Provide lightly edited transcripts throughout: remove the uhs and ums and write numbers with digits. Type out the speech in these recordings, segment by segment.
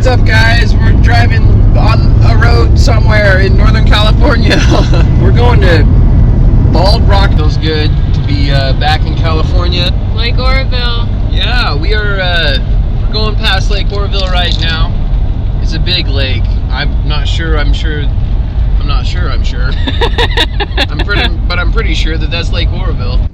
What's up, guys? We're driving on a road somewhere in Northern California. We're going to Bald Rock. Feels good to be back in California. Lake Oroville. Yeah, we're going past Lake Oroville right now. It's a big lake. I'm not sure. I'm sure. I'm not sure. I'm sure. I'm pretty sure that that's Lake Oroville.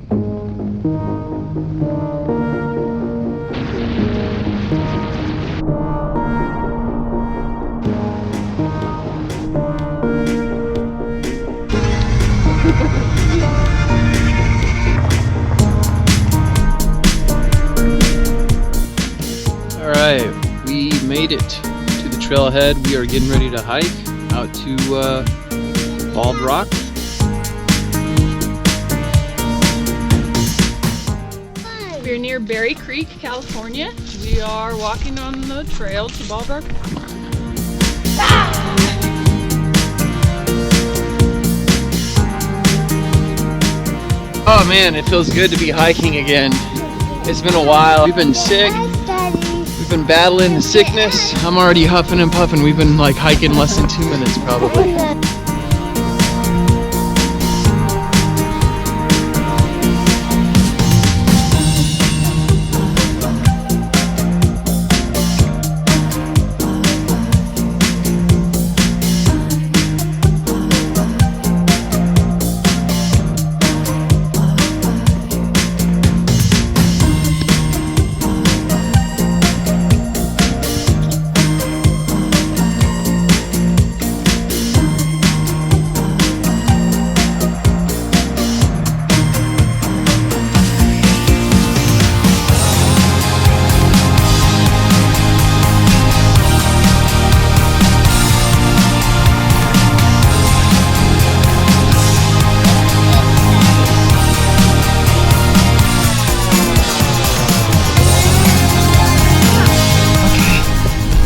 Alright, we made it to the trailhead. We are getting ready to hike out to Bald Rock. We're near Berry Creek, California. We are walking on the trail to Bald Rock. Oh man, it feels good to be hiking again. It's been a while. We've been sick. We've been battling the sickness. I'm already huffing and puffing. We've been like hiking less than 2 minutes probably.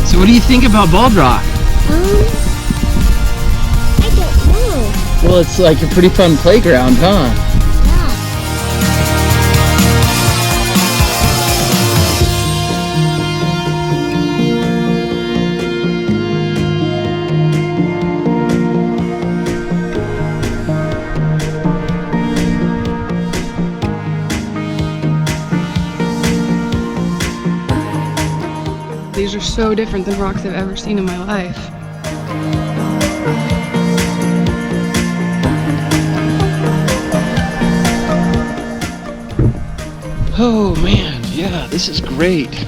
So what do you think about Bald Rock? I don't know. Well, it's like a pretty fun playground, huh? These are so different than rocks I've ever seen in my life. Oh man, yeah, this is great.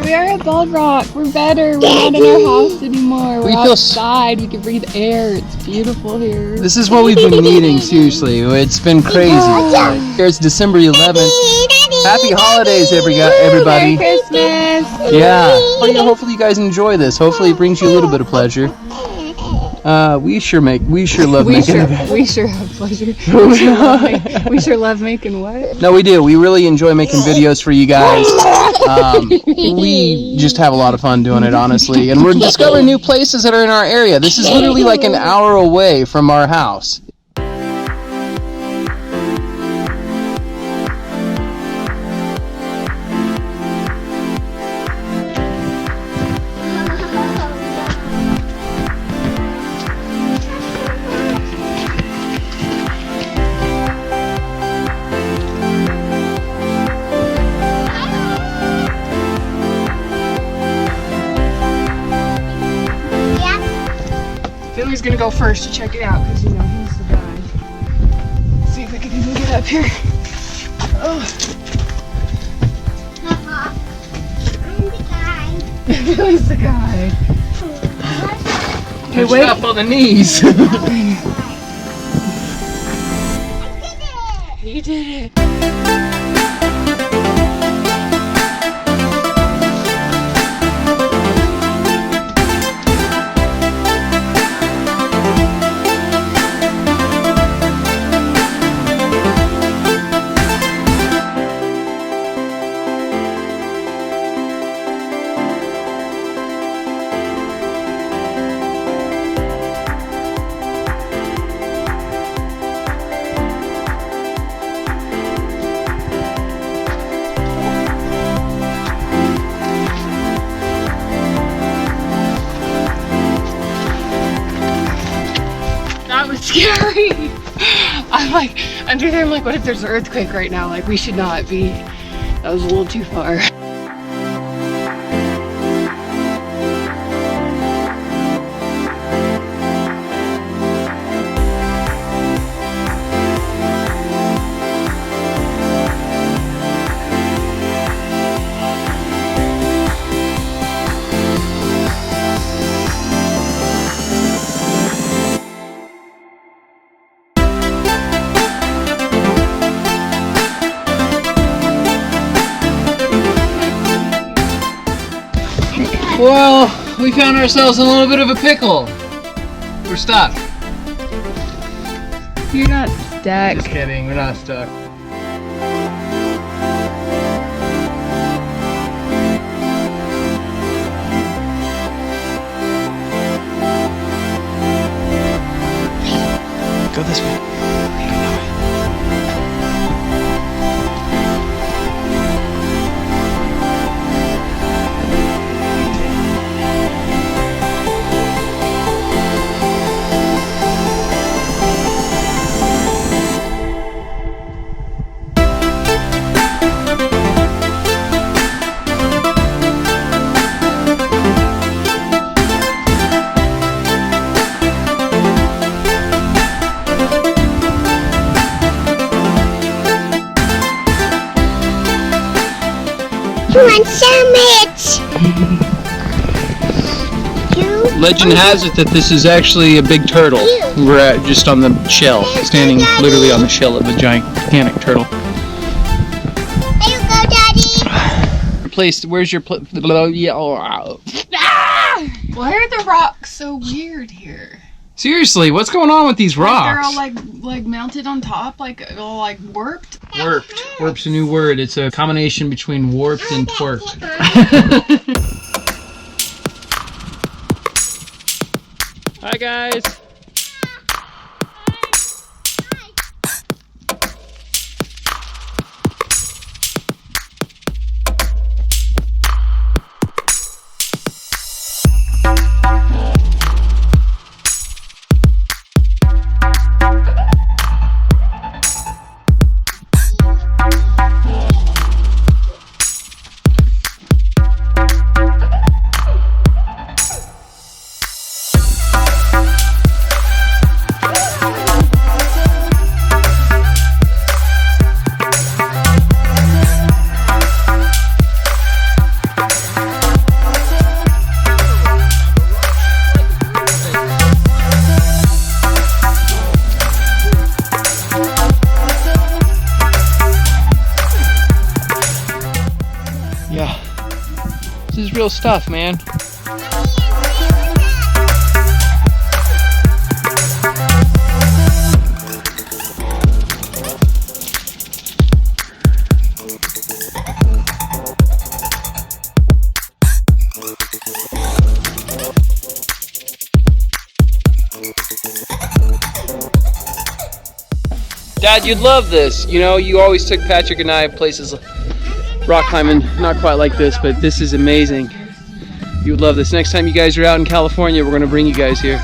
We are at Bald Rock. We're better. We're not in our house anymore. We're outside. We can breathe air. It's beautiful here. This is what we've been needing, seriously. It's been crazy. It's December 11th. Happy holidays, everybody. Merry Christmas. Yeah. Well, hopefully you guys enjoy this. Hopefully it brings you a little bit of pleasure. We sure love making it. We sure have pleasure. We sure love making what? No, we do. We really enjoy making videos for you guys. We just have a lot of fun doing it, honestly. And we're discovering new places that are in our area. This is literally like an hour away from our house. Billy's gonna go first to check it out because you know he's the guy. Let's see if we can even get up here. Oh. I'm the guy. Billy's the guy. Okay, wait up on the knees. He did it. That was scary. I'm like, under there, I'm like, what if there's an earthquake right now? Like, we should not be. That was a little too far. Well, we found ourselves in a little bit of a pickle. We're stuck. You're not stuck. Just kidding, we're not stuck. Go this way. Want sandwich? Legend has it that this is actually a big turtle. We're just on the shell, standing literally on the shell of a gigantic turtle. There you go, Daddy. Place, where's your place? Why are the rocks so weird here? Seriously, what's going on with these rocks? They're all like mounted on top, like all like warped. Warped. Warp's a new word. It's a combination between warped and twerked. Hi guys. This is real stuff, man. Dad, you'd love this. You know, you always took Patrick and I places rock climbing, not quite like this, but this is amazing. You would love this. Next time you guys are out in California, we're gonna bring you guys here.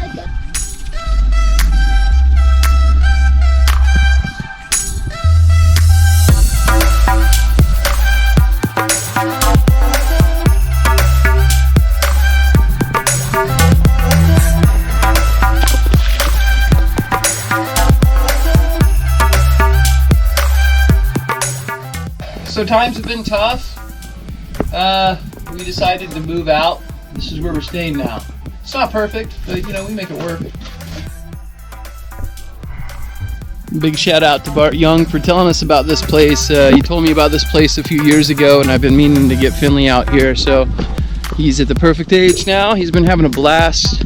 So times have been tough. We decided to move out. This is where we're staying now. It's not perfect, but you know, we make it work. Big shout out to Bart Young for telling us about this place. He told me about this place a few years ago, and I've been meaning to get Finley out here, so he's at the perfect age now. He's been having a blast.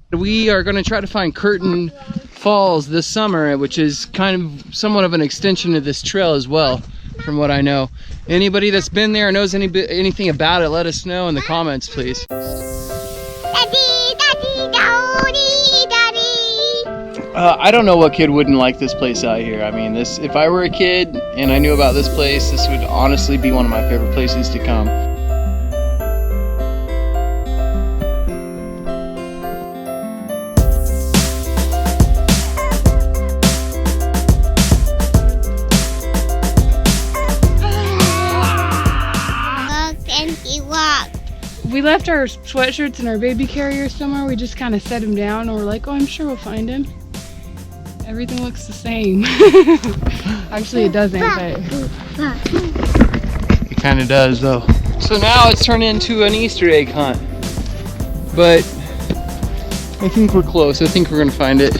We are going to try to find Curtain Falls this summer, which is kind of somewhat of an extension of this trail as well, from what I know. Anybody that's been there or knows anything about it, let us know in the comments, please. I don't know what kid wouldn't like this place out here. I mean, if I were a kid and I knew about this place, this would honestly be one of my favorite places to come. We left our sweatshirts and our baby carrier somewhere. We just kind of set him down and we're like, oh, I'm sure we'll find him. Everything looks the same. Actually, it doesn't, but... It kind of does, though. So now it's turned into an Easter egg hunt. But I think we're close. I think we're going to find it.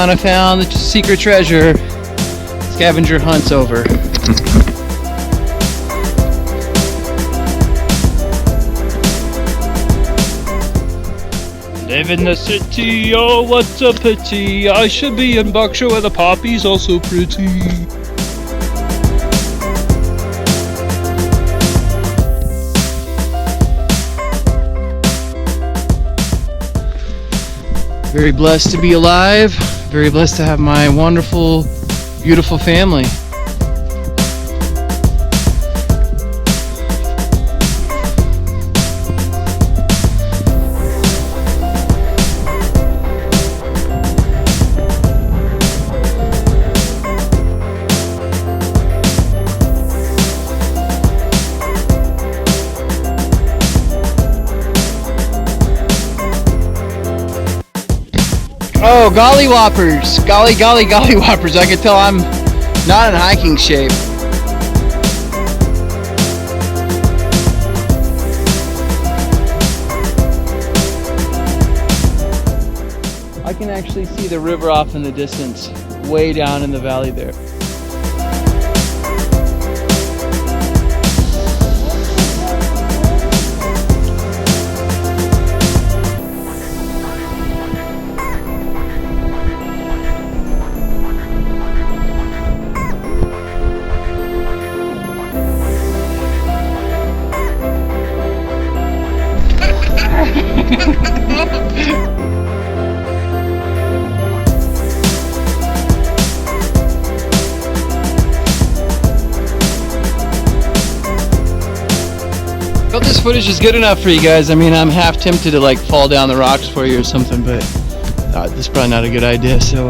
I found the secret treasure. Scavenger hunt's over. Live in the city, oh what a pity. I should be in Berkshire where the poppies are so pretty. Very blessed to be alive, very blessed to have my wonderful, beautiful family. Oh, golly whoppers. Golly whoppers. I can tell I'm not in hiking shape. I can actually see the river off in the distance, way down in the valley there. Hope this footage is good enough for you guys. I mean, I'm half tempted to like fall down the rocks for you or something, but this is probably not a good idea. So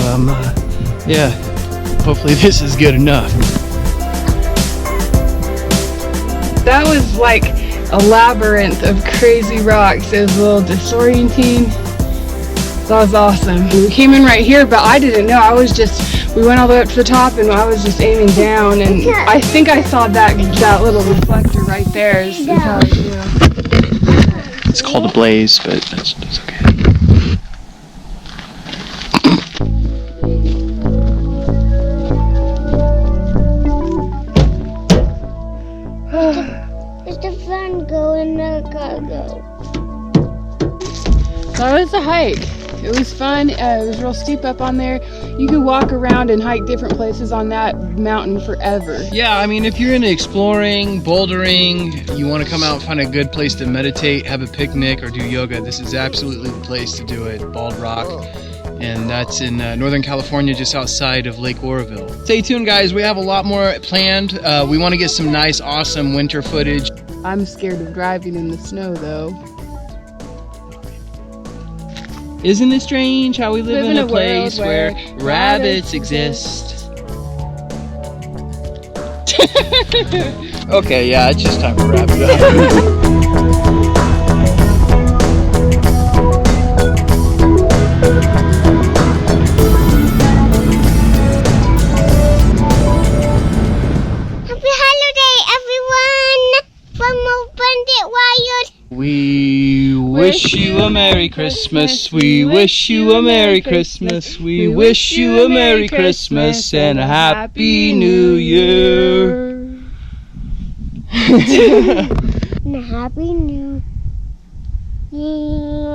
yeah, hopefully this is good enough. That was like a labyrinth of crazy rocks. It was a little disorienting. That was awesome. We came in right here, but I didn't know. We went all the way up to the top and I was just aiming down, and I think I saw that little reflector right there. Is how I knew. It's called a blaze, but that's okay. Where's the fun go in the cargo? That was a hike. It was fun. It was real steep up on there. You could walk around and hike different places on that mountain forever. Yeah, I mean, if you're into exploring, bouldering, you want to come out and find a good place to meditate, have a picnic, or do yoga, this is absolutely the place to do it. Bald Rock. And that's in Northern California, just outside of Lake Oroville. Stay tuned, guys. We have a lot more planned. We want to get some nice, awesome winter footage. I'm scared of driving in the snow, though. Isn't it strange how we live in a place world where where rabbits exist? Okay, yeah, it's just time to wrap it up. Happy holiday, everyone! From Bandit Wild. We wish you a Merry Christmas. We wish you a Merry Christmas. We wish you a Merry Christmas and a Happy New Year. And a Happy New Year.